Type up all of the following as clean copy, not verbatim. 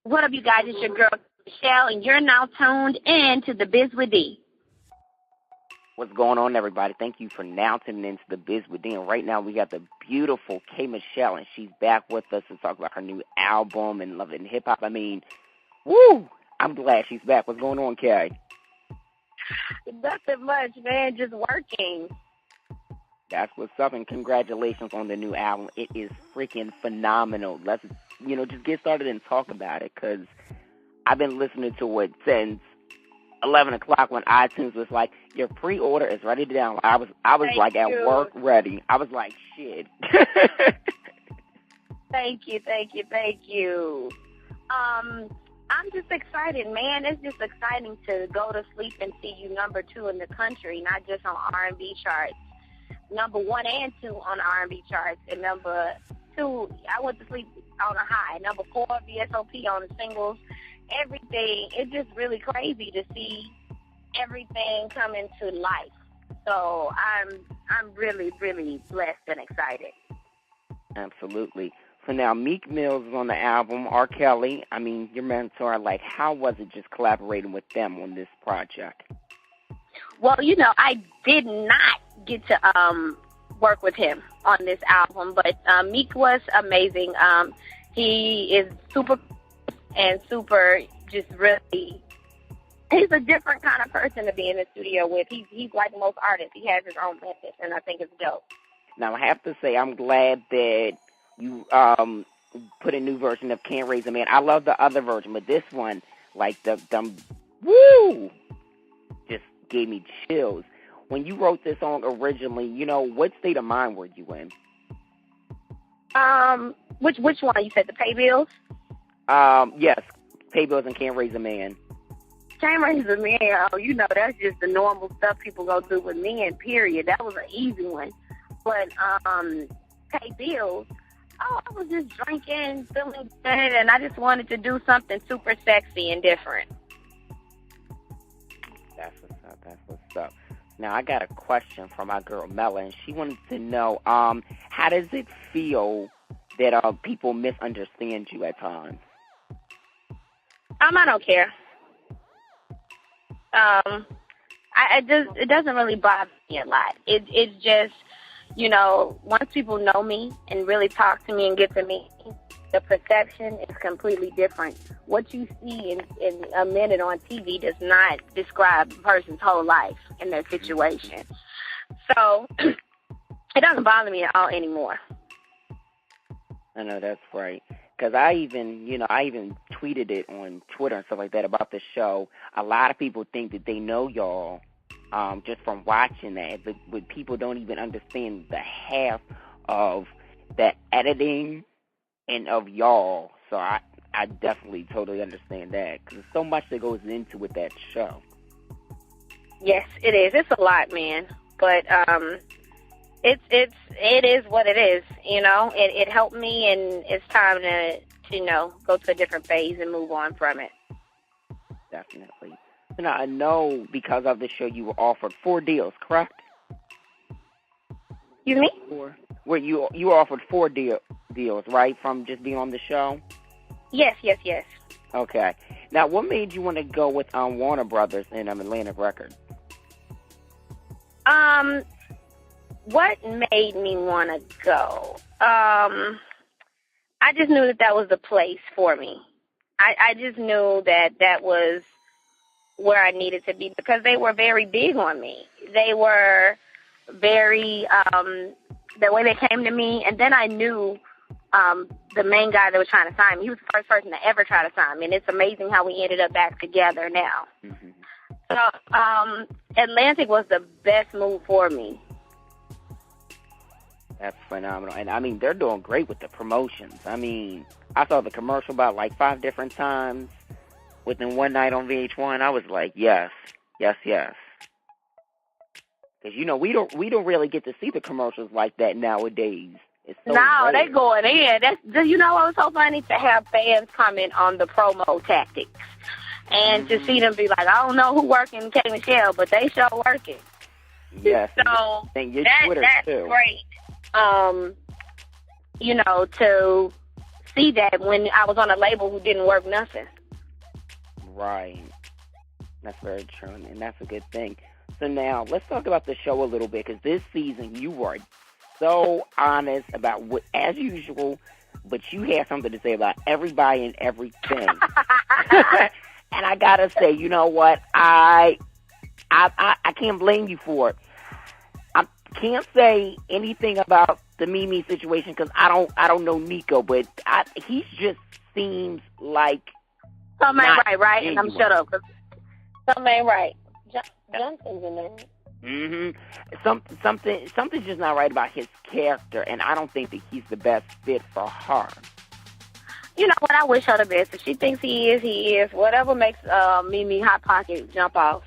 What up, you guys? It's your girl, Michelle, and you're now tuned in to The Biz with D. What's going on, everybody? Thank you for now tuning into The Biz with D. And right now we got the beautiful K. Michelle, and she's back with us to talk about her new album and Love It in Hip Hop. I mean, woo! I'm glad she's back. What's going on, Kay? Nothing much, man. Just working. That's what's up, and congratulations on the new album. It is freaking phenomenal. Let's, just get started and talk about it, because I've been listening to it since 11 o'clock when iTunes was like, your pre-order is ready to download. I was like at work ready. I was like, shit. Thank you. I'm just excited, man. It's just exciting to go to sleep and see you number 2 in the country, not just on R&B charts. Number 1 and 2 on R&B charts, and number 2, I went to sleep on a high. Number 4, VSOP on the singles. Everything. It's just really crazy to see everything come into life. So I'm really, really blessed and excited. Absolutely. So now Meek Mills is on the album. R. Kelly, your mentor. Like, how was it just collaborating with them on this project? Well, I did not get to work with him on this album, but Meek was amazing. He is super just really, he's a different kind of person to be in the studio with. He's like most artists. He has his own message, and I think it's dope. Now, I have to say, I'm glad that you put a new version of Can't Raise a Man. I love the other version, but this one, like, the woo, just gave me chills. When you wrote this song originally, what state of mind were you in? Which one? You said the Pay Bills? Yes, Pay Bills and Can't Raise a Man. Can't Raise a Man, that's just the normal stuff people go through with men, period. That was an easy one. But, Pay Bills, I was just drinking, feeling good, and I just wanted to do something super sexy and different. That's what's up. Now, I got a question from my girl, Mela, and she wanted to know, how does it feel that people misunderstand you at times? I don't care. It doesn't really bother me a lot. It's just, once people know me and really talk to me and get to me, the perception is completely different. What you see in a minute on TV does not describe a person's whole life and their situation. So it doesn't bother me at all anymore. I know, that's right. Because I even tweeted it on Twitter and stuff like that about the show. A lot of people think that they know y'all just from watching that, but people don't even understand the half of the editing and of y'all. So I definitely totally understand that, because there's so much that goes into with that show. Yes, it is. It's a lot, man. But it is what it is. It helped me, and it's time to go to a different phase and move on from it. Definitely. Now, I know because of the show you were offered 4 deals, correct? Excuse me? 4. Where you were offered 4 deals, right, from just being on the show? Yes. Okay. Now, what made you want to go with Warner Brothers and Atlantic Records? What made me want to go? I just knew that was the place for me. I just knew that was where I needed to be, because they were very big on me. They were very, the way they came to me, and then I knew the main guy that was trying to sign me. He was the first person to ever try to sign me, and it's amazing how we ended up back together now. Mm-hmm. So Atlantic was the best move for me. That's phenomenal. And, they're doing great with the promotions. I saw the commercial about, 5 different times within one night on VH1. I was like, yes. Because, we don't really get to see the commercials like that nowadays. It's so rare. They going in. It was so funny to have fans comment on the promo tactics. And to see them be like, I don't know who working K. Michelle, but they sure working. Yes. So and your Twitter that's too. Great. To see that when I was on a label who didn't work nothing. Right. That's very true, and that's a good thing. So now, let's talk about the show a little bit, because this season you were so honest about what, as usual, but you had something to say about everybody and everything. And I gotta say, you know what? I can't blame you for it. I can't say anything about the Mimi situation because I don't know Nico, but he just seems like something ain't right? Genuine. And I'm shut up. Something ain't right. Johnson's in there. Something's just not right about his character, and I don't think that he's the best fit for her. You know what? I wish her the best. If she thinks he is. Whatever makes Mimi Hot Pocket jump off,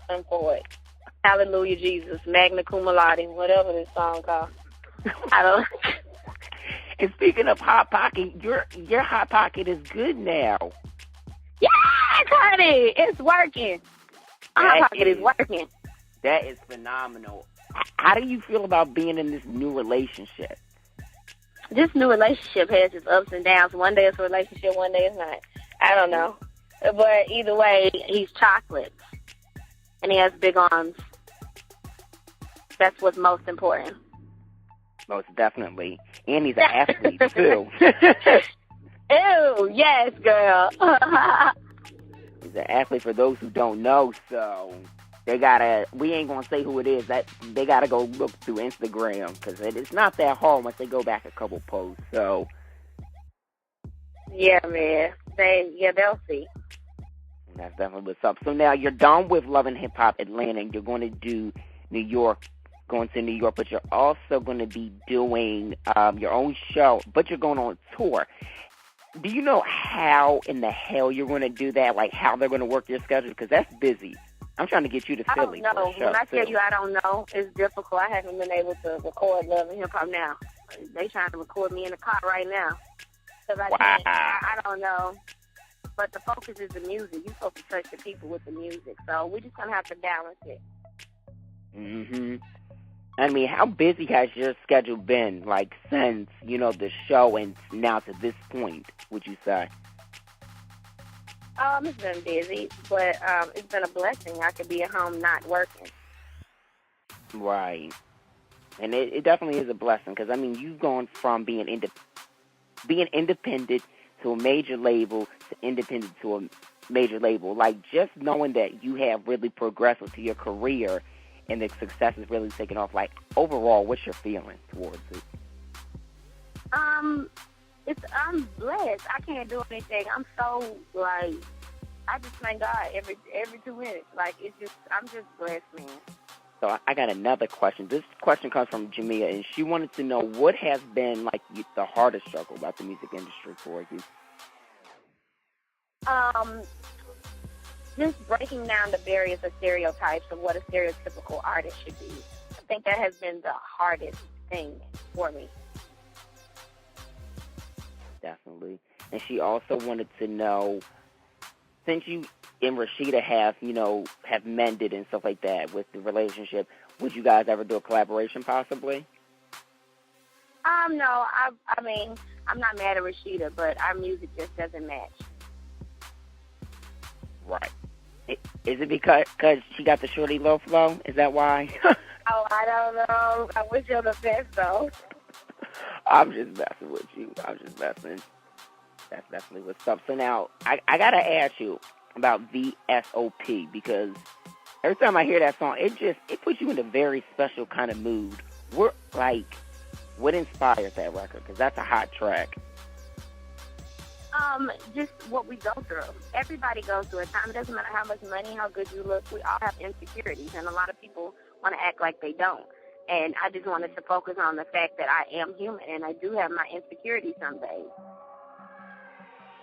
I'm for it. Hallelujah, Jesus, Magna Cum Laude, whatever this song called. I don't. And speaking of Hot Pocket, your Hot Pocket is good now. Yes, honey, it's working. Hot Pocket is working. That is phenomenal. How do you feel about being in this new relationship? This new relationship has its ups and downs. One day it's a relationship, one day it's not. I don't know. But either way, he's chocolate. And he has big arms. That's what's most important. Most definitely. And he's an athlete, too. Ew, yes, girl. He's an athlete for those who don't know, so we ain't going to say who it is. They got to go look through Instagram, because it's not that hard once they go back a couple posts, so. Yeah, man. They'll see. That's definitely what's up. So now you're done with Love and Hip Hop Atlanta, and you're going to do going to New York, but you're also going to be doing your own show, but you're going on tour. Do you know how in the hell you're going to do that? Like how they're going to work your schedule? Because that's busy. I'm trying to get you to Philly. I don't know. For a show, when I tell you I don't know, it's difficult. I haven't been able to record Love and Hip Hop now. They trying to record me in the car right now. Wow. I don't know. But the focus is the music. You're supposed to touch the people with the music. So we're just going to have to balance it. Mm-hmm. I mean, how busy has your schedule been, like, since, the show and now to this point, would you say? It's been busy, but it's been a blessing. I could be at home not working. Right. And it definitely is a blessing, because, I mean, you've gone from being independent to a major label to independent to a major label. Like, just knowing that you have really progressed with your career and the success is really taking off, like, overall, what's your feeling towards it? I'm blessed. I can't do anything. I'm so, I just thank God every 2 minutes. I'm just blessed, man. So I got another question. This question comes from Jamia, and she wanted to know what has been, the hardest struggle about the music industry for you? Just breaking down the barriers of stereotypes of what a stereotypical artist should be. I think that has been the hardest thing for me. Definitely. And she also wanted to know, since you and Rashida have mended and stuff like that with the relationship, would you guys ever do a collaboration possibly? No. I mean, I'm not mad at Rashida, but our music just doesn't match. Right. Is it because she got the shorty low flow? Is that why? Oh, I don't know. I wish you the best, though. I'm just messing with you. I'm just messing. That's definitely what's up. So now, I got to ask you about VSOP, because every time I hear that song, it puts you in a very special kind of mood. What inspires that record? Because that's a hot track. Just what we go through. Everybody goes through a time. It doesn't matter how much money, how good you look. We all have insecurities, and a lot of people want to act like they don't. And I just wanted to focus on the fact that I am human, and I do have my insecurities some days.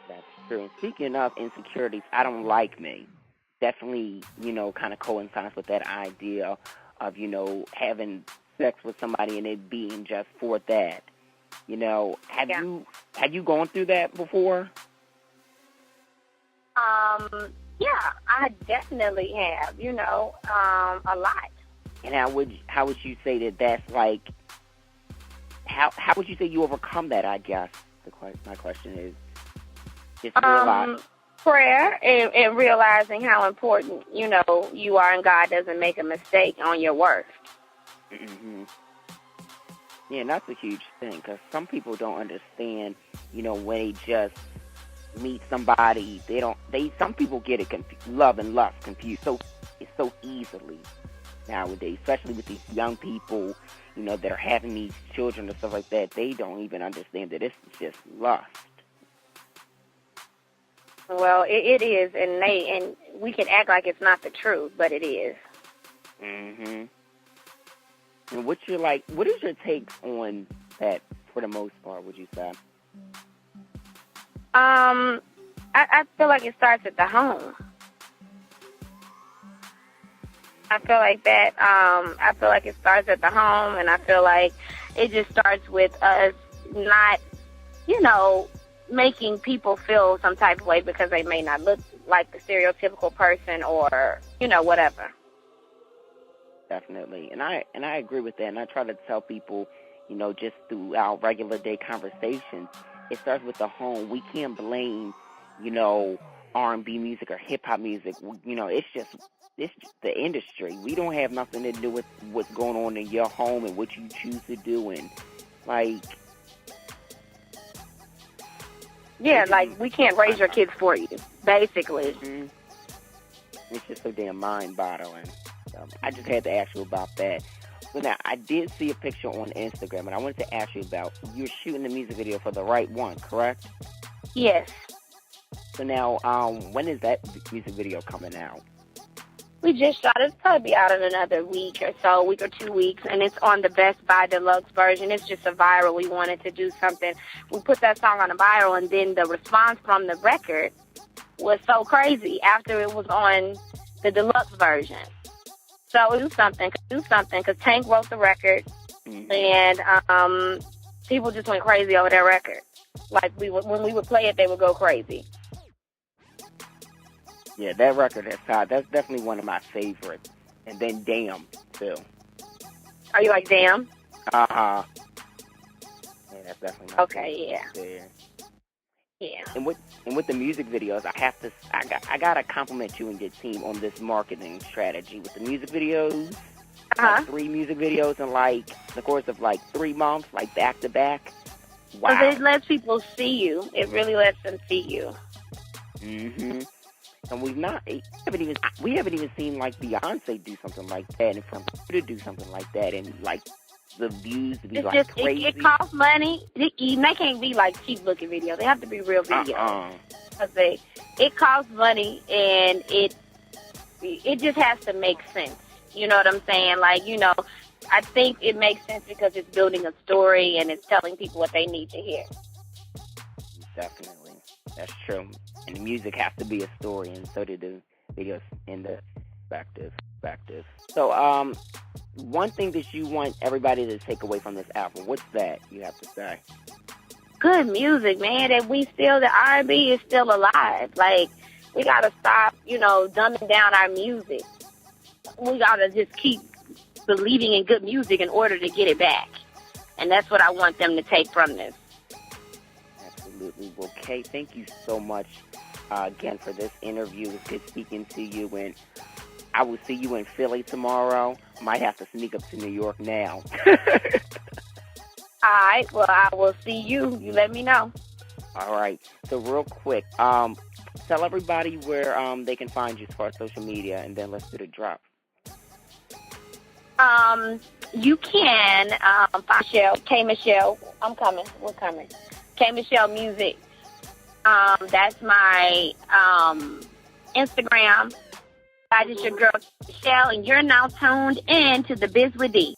That's true. And speaking of insecurities, I don't like me. Definitely, kind of coincides with that idea of, having sex with somebody and it being just for that. Have you gone through that before? Yeah, I definitely have, a lot. And how would you say that's like, how would you say you overcome that, I guess? my question is. Just realize. Prayer and realizing how important, you are, and God doesn't make a mistake on your worth. Mm-hmm. Yeah, and that's a huge thing, because some people don't understand, when they just meet somebody, some people get it love and lust confused so easily nowadays, especially with these young people, that are having these children and stuff like that. They don't even understand that it's just lust. Well, it is, and we can act like it's not the truth, but it is. Mhm. And what is your take on that for the most part, would you say? I feel like it starts at the home. I feel like that. I feel like it starts at the home, and I feel like it just starts with us not, making people feel some type of way because they may not look like the stereotypical person or, whatever. Definitely. And I agree with that. And I try to tell people, just through our regular day conversations, it starts with the home. We can't blame, R&B music or hip-hop music. It's just the industry. We don't have nothing to do with what's going on in your home and what you choose to do. And, yeah, we can't raise your kids for you, basically. Mm-hmm. It's just so damn mind-boggling. I just had to ask you about that. So now, I did see a picture on Instagram, and I wanted to ask you about, you're shooting the music video for The Right One, correct? Yes. So now, when is that music video coming out? We just shot it. It'll probably be out in another week or 2 weeks, and it's on the Best Buy Deluxe version. It's just a viral. We wanted to do something. We put that song on a viral, and then the response from the record was so crazy after it was on the deluxe version. So do something, because Tank wrote the record, and people just went crazy over that record. When we would play it, they would go crazy. Yeah, that record that's definitely one of my favorites. And then Damn, too. Are you like Damn? Uh-huh. Yeah, that's definitely my favorite. Yeah. Yeah. And with the music videos, I gotta compliment you and your team on this marketing strategy with the music videos. Like 3 music videos in the course of 3 months, back to back. Wow. Because it lets people see you. It really lets them see you. Mhm. And we haven't even seen Beyonce do something like that, and from her to do something like that, and the views to be crazy. It costs money. They can't be cheap looking videos. They have to be real videos. Because it costs money, and it just has to make sense. You know what I'm saying? I think it makes sense because it's building a story and it's telling people what they need to hear. Definitely. That's true. And the music has to be a story, and so do the videos in the perspective. So, one thing that you want everybody to take away from this album, what's that you have to say? Good music, man. That the R&B is still alive. We gotta stop, dumbing down our music. We gotta just keep believing in good music in order to get it back. And that's what I want them to take from this. Absolutely. Well, Kay, thank you so much again for this interview. It's good speaking to you, and I will see you in Philly tomorrow. Might have to sneak up to New York now. All right. Well, I will see you. You let me know. All right. So real quick, tell everybody where they can find you as far as social media, and then let's do the drop. You can find K Michelle. I'm coming. We're coming. K Michelle Music. That's my Instagram. I just your girl Michelle, and you're now tuned in to the Biz with D.